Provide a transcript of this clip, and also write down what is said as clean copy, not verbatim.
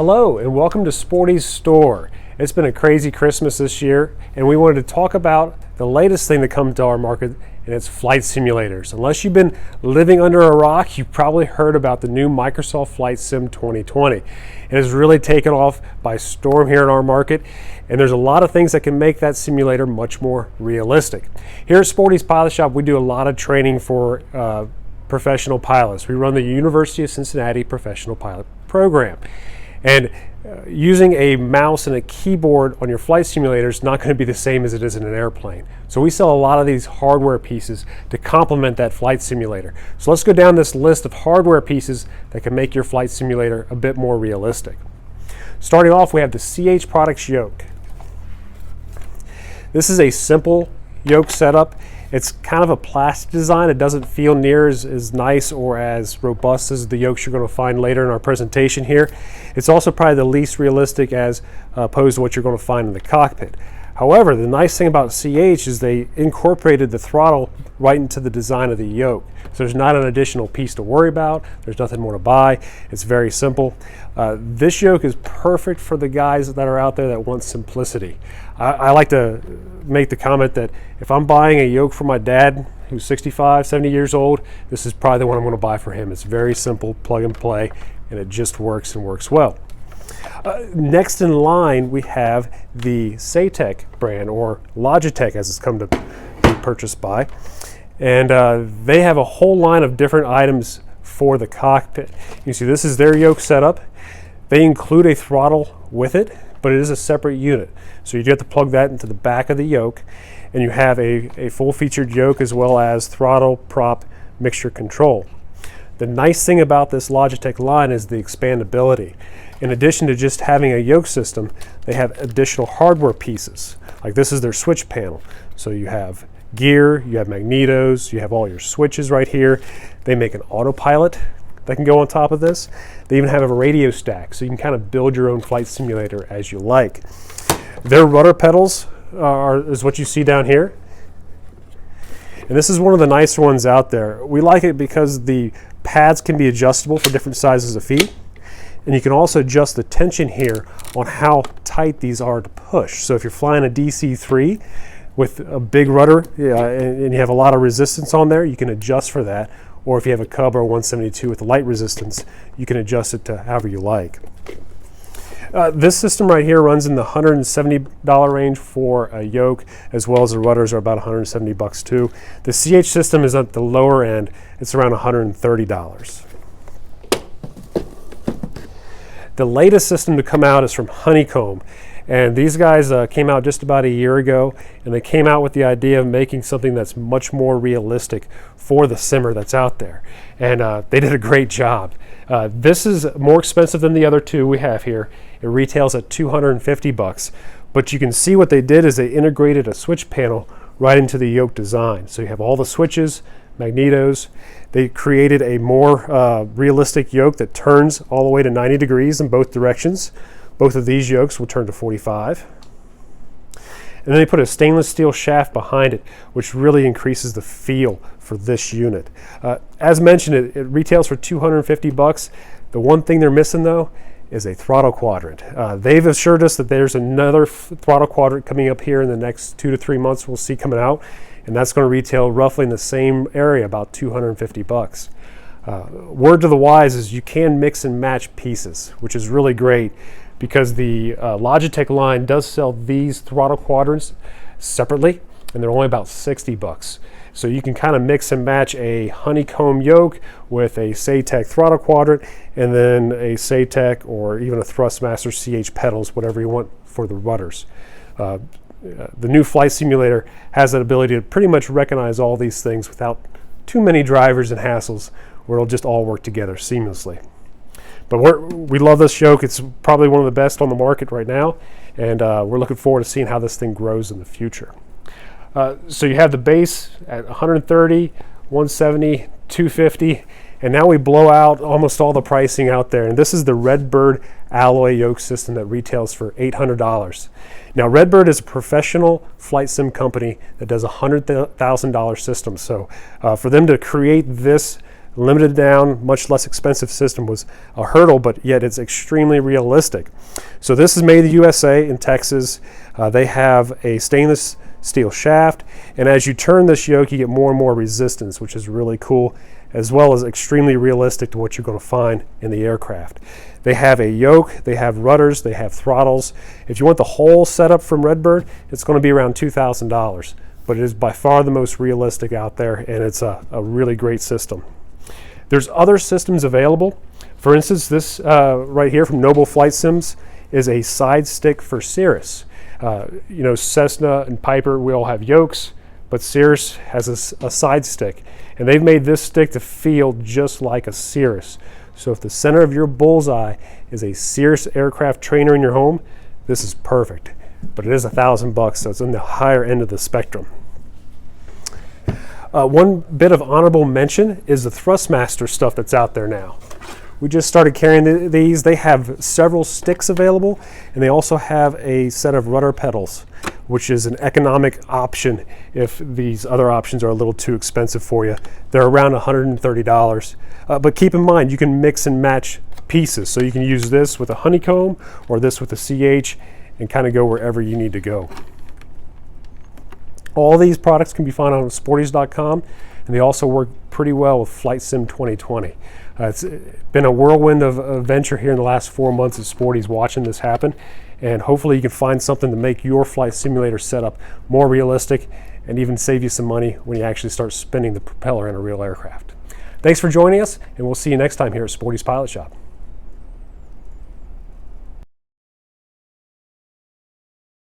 Hello and welcome to Sporty's store. It's been a crazy Christmas this year and we wanted to talk about the latest thing that comes to our market, and it's flight simulators. Unless you've been living under a rock, you've probably heard about the new Microsoft Flight Sim 2020. It has really taken off by storm here in our market, and there's a lot of things that can make that simulator much more realistic. Here at Sporty's Pilot Shop, we do a lot of training for professional pilots. We run the University of Cincinnati Professional Pilot Program. And using a mouse and a keyboard on your flight simulator is not going to be the same as it is in an airplane. So we sell a lot of these hardware pieces to complement that flight simulator. So let's go down this list of hardware pieces that can make your flight simulator a bit more realistic. Starting off, we have the CH Products Yoke. This is a simple yoke setup. It's kind of a plastic design. It doesn't feel near as nice or as robust as the yokes you're going to find later in our presentation here. It's also probably the least realistic as opposed to what you're going to find in the cockpit. However, the nice thing about CH is they incorporated the throttle right into the design of the yoke. So there's not an additional piece to worry about. There's nothing more to buy. It's very simple. This yoke is perfect for the guys that are out there that want simplicity. I like to make the comment that if I'm buying a yoke for my dad who's 65, 70 years old, this is probably the one I'm going to buy for him. It's very simple, plug and play, and it just works and works well. Next in line, we have the Saitek brand, or Logitech as it's come to be purchased by. And they have a whole line of different items for the cockpit. You see, this is their yoke setup. They include a throttle with it, but it is a separate unit. So you have to plug that into the back of the yoke, and you have a full-featured yoke as well as throttle, prop, mixture control. The nice thing about this Logitech line is the expandability. In addition to just having a yoke system, they have additional hardware pieces. Like this is their switch panel. So you have gear, you have magnetos, you have all your switches right here. They make an autopilot that can go on top of this. They even have a radio stack, so you can kind of build your own flight simulator as you like. Their rudder pedals is what you see down here. And this is one of the nicer ones out there. We like it because the pads can be adjustable for different sizes of feet. And you can also adjust the tension here on how tight these are to push. So if you're flying a DC-3 with a big rudder and you have a lot of resistance on there, you can adjust for that. Or if you have a Cub or a 172 with light resistance, you can adjust it to however you like. This system right here runs in the $170 range for a yoke, as well as the rudders are about $170 too. The CH system is at the lower end. It's around $130. The latest system to come out is from Honeycomb. And these guys came out just about a year ago, and they came out with the idea of making something that's much more realistic for the simmer that's out there. And they did a great job. This is more expensive than the other two we have here. It retails at $250, but you can see what they did is they integrated a switch panel right into the yoke design. So you have all the switches, magnetos. They created a more realistic yoke that turns all the way to 90 degrees in both directions. Both of these yokes will turn to 45. And then they put a stainless steel shaft behind it, which really increases the feel for this unit. As mentioned, it retails for $250. The one thing they're missing though is a throttle quadrant. They've assured us that there's another throttle quadrant coming up here in the next 2 to 3 months we'll see coming out, and that's going to retail roughly in the same area, about $250. Word to the wise is you can mix and match pieces, which is really great, because the Logitech line does sell these throttle quadrants separately, and they're only about $60. So you can kind of mix and match a Honeycomb yoke with a Saitek throttle quadrant, and then a Saitek or even a Thrustmaster CH pedals, whatever you want for the rudders. The new flight simulator has that ability to pretty much recognize all these things without too many drivers and hassles, where it'll just all work together seamlessly. But we love this yoke. It's probably one of the best on the market right now, and we're looking forward to seeing how this thing grows in the future. So you have the base at 130, 170, 250, and now we blow out almost all the pricing out there. And this is the Redbird alloy yoke system that retails for $800. Now Redbird is a professional flight sim company that does $100,000 systems. So for them to create this limited down, much less expensive system was a hurdle, but yet it's extremely realistic. So this is made in the USA in Texas. They have a stainless steel shaft, and as you turn this yoke, you get more and more resistance, which is really cool, as well as extremely realistic to what you're going to find in the aircraft. They have a yoke, they have rudders, they have throttles. If you want the whole setup from Redbird, it's going to be around $2,000, but it is by far the most realistic out there, and it's a really great system. There's other systems available. For instance, this right here from Noble Flight Sims is a side stick for Cirrus. You know, Cessna and Piper, we all have yokes, but Cirrus has a side stick, and they've made this stick to feel just like a Cirrus. So if the center of your bullseye is a Cirrus aircraft trainer in your home, this is perfect. But it is $1,000, so it's in the higher end of the spectrum. One bit of honorable mention is the Thrustmaster stuff that's out there now. We just started carrying these. They have several sticks available, and they also have a set of rudder pedals, which is an economic option if these other options are a little too expensive for you. They're around $130. But keep in mind, you can mix and match pieces. So you can use this with a Honeycomb or this with a CH and kind of go wherever you need to go. All these products can be found on sporties.com, and they also work pretty well with Flight Sim 2020. It's been a whirlwind of adventure here in the last 4 months at Sporty's watching this happen, and hopefully you can find something to make your flight simulator setup more realistic and even save you some money when you actually start spinning the propeller in a real aircraft. Thanks for joining us, and we'll see you next time here at Sporty's Pilot Shop.